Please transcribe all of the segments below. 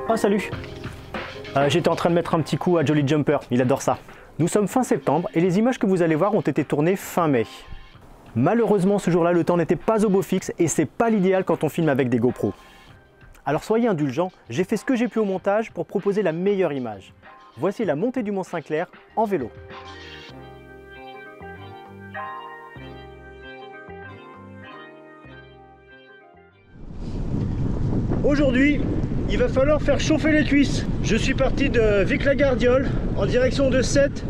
Oh salut. J'étais en train de mettre un petit coup à Jolly Jumper, il adore ça. Nous sommes fin septembre et les images que vous allez voir ont été tournées fin mai. Malheureusement ce jour-là le temps n'était pas au beau fixe et c'est pas l'idéal quand on filme avec des GoPro. Alors soyez indulgents, j'ai fait ce que j'ai pu au montage pour proposer la meilleure image. Voici la montée du Mont Saint-Clair en vélo. Aujourd'hui, il va falloir faire chauffer les cuisses. Je suis parti de Vic-la-Gardiole en direction de Sète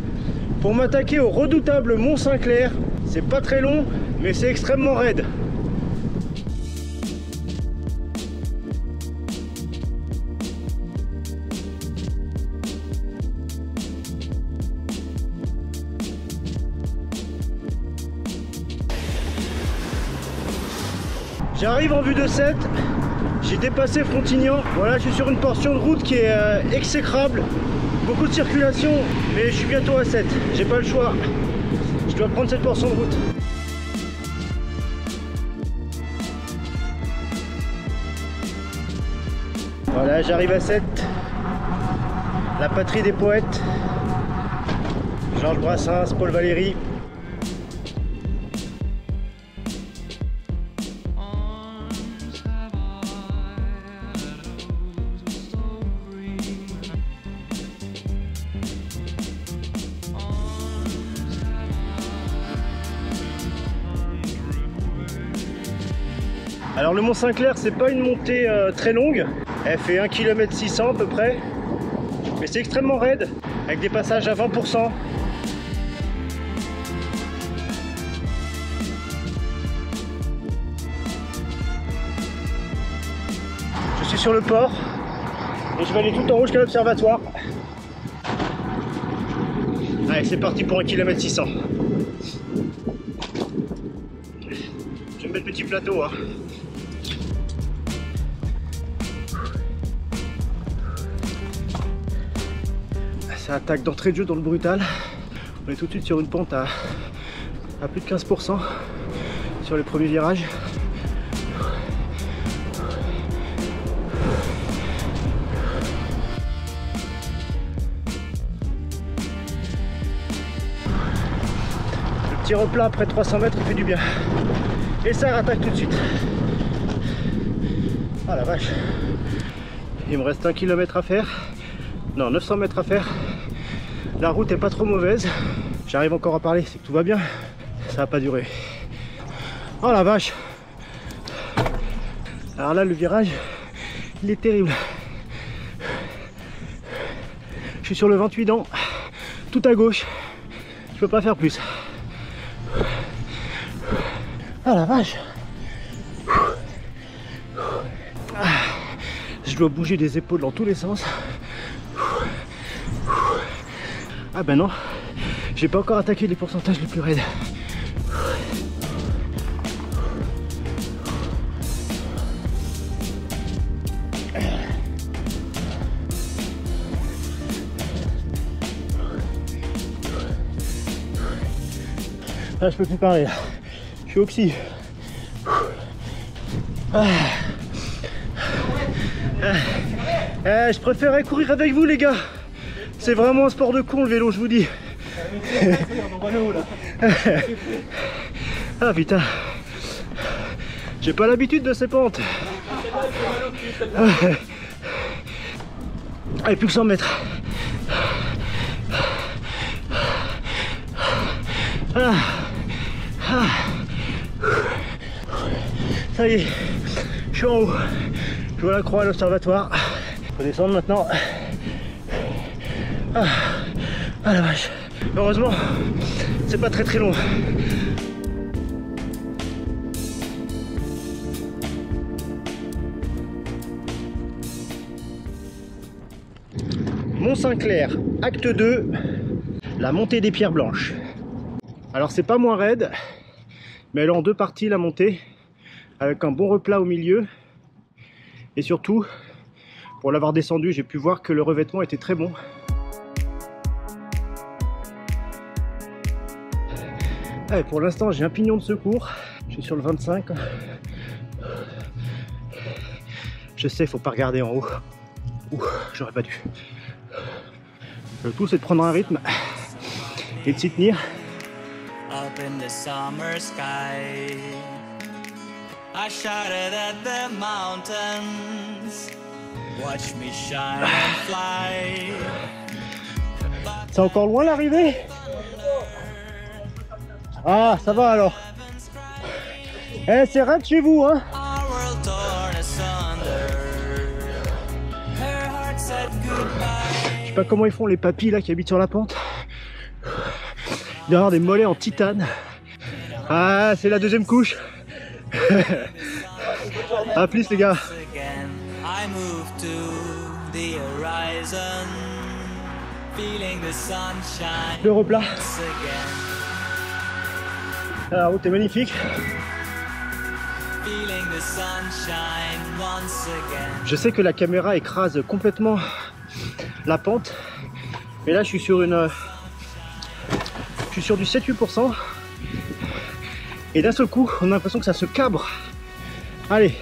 pour m'attaquer au redoutable Mont Saint-Clair. C'est pas très long, mais c'est extrêmement raide. J'arrive en vue de Sète. J'ai dépassé Frontignan, voilà, je suis sur une portion de route qui est exécrable, beaucoup de circulation, mais je suis bientôt à Sète, j'ai pas le choix, je dois prendre cette portion de route. Voilà, j'arrive à Sète, la patrie des poètes, Georges Brassens, Paul Valéry. Alors le Mont Saint-Clair, c'est pas une montée très longue, elle fait 1,6 km à peu près, mais c'est extrêmement raide, avec des passages à 20%. Je suis sur le port, et je vais aller tout en haut jusqu'à l'observatoire. Allez, c'est parti pour 1,6 km. J'aime bien le petit plateau, hein. Ça attaque d'entrée de jeu dans le brutal. On est tout de suite sur une pente à plus de 15% sur les premiers virages. Le petit replat après 300 mètres il fait du bien. Et ça rattaque tout de suite. Ah la vache. Il me reste 1 km à faire. Non, 900 mètres à faire. La route est pas trop mauvaise. J'arrive encore à parler, c'est que tout va bien. Ça va pas durer. Oh la vache. Alors là, le virage, il est terrible. Je suis sur le 28 dents, tout à gauche. Je peux pas faire plus. Ah la vache. Je dois bouger les épaules dans tous les sens. Ah ben non, j'ai pas encore attaqué les pourcentages les plus raides. Là je peux plus parler, je suis oxy. Je préférerais courir avec vous les gars. C'est vraiment un sport de con le vélo, je vous dis. Ah putain. J'ai pas l'habitude de ces pentes. Allez, plus que 100 mètres. Ça y est, je suis en haut. Je vois la croix à l'observatoire. Faut descendre maintenant. Ah la vache. Heureusement, c'est pas très long. Mont Saint-Clair, acte 2, la montée des pierres blanches. Alors c'est pas moins raide, mais elle est en deux parties la montée, avec un bon replat au milieu. Et surtout, pour l'avoir descendu, j'ai pu voir que le revêtement était très bon. Allez, pour l'instant, j'ai un pignon de secours. Je suis sur le 25. Je sais, faut pas regarder en haut. Ouh, j'aurais pas dû. Le tout c'est de prendre un rythme et de s'y tenir. Up in the summer sky, I shouted at the mountains, watch me shine and fly. C'est encore loin l'arrivée? Ah, ça va alors. Eh, c'est rien de chez vous, hein. Our world torn asunder, her heart said goodbye. Je sais pas comment ils font les papis là qui habitent sur la pente. Il doit y avoir des mollets en titane. Ah, c'est la deuxième couche. À plus les gars. Again, I move to the horizon, feeling the sunshine Le replat. once again, La route est magnifique. feeling the sunshine once again. Je sais que la caméra écrase complètement la pente. Mais là je suis sur une... Je suis sur du 7-8%. Et d'un seul coup, on a l'impression que ça se cabre. Allez,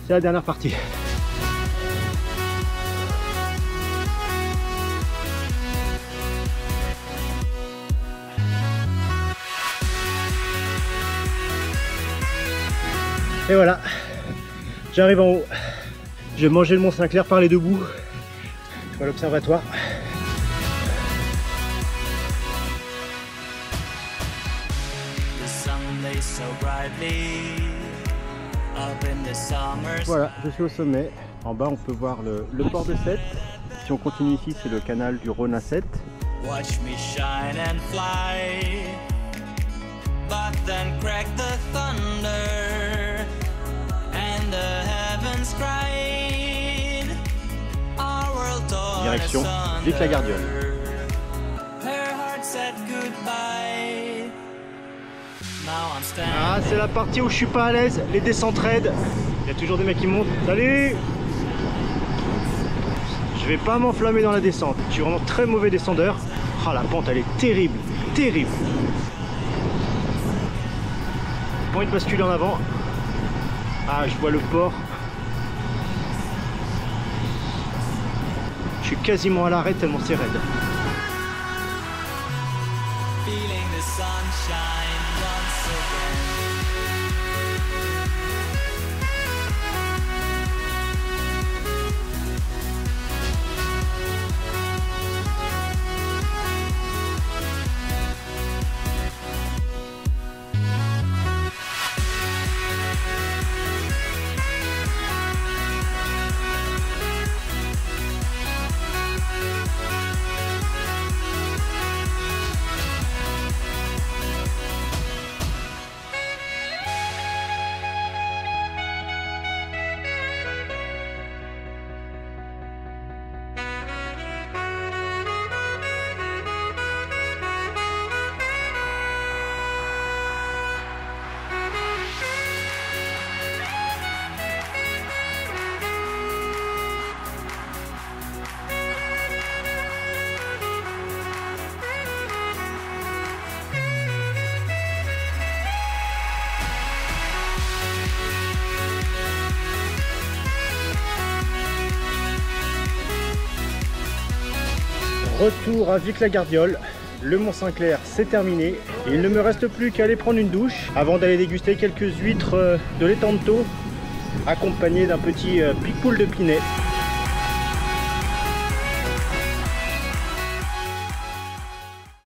c'est la dernière partie. Et voilà, j'arrive en haut. Je vais manger le Mont Saint-Clair par les deux bouts. Je vois l'observatoire. Voilà, je suis au sommet. En bas, on peut voir le port de Sète. Si on continue ici, c'est le canal du Rhône à Sète. Watch me shine and fly, but then crack the thunder and the heavens cried. Our world torn Direction asunder. Vic-la-Gardiole. Her heart said goodbye. Now I'm standing. Ah, c'est la partie où je suis pas à l'aise, les descentes raides. Il y a toujours des mecs qui montent. Salut! Je vais pas m'enflammer dans la descente. Je suis vraiment très mauvais descendeur. Ah, la pente, elle est terrible, terrible. Pas envie de basculer en avant. Ah, je vois le port. Je suis quasiment à l'arrêt tellement c'est raide. Feeling the sunshine once again. Retour à Vic-la-Gardiole, le Mont Saint-Clair c'est terminé. Et il ne me reste plus qu'à aller prendre une douche avant d'aller déguster quelques huîtres de l'étang de Thau, accompagné d'un petit pic-poule de Pinet.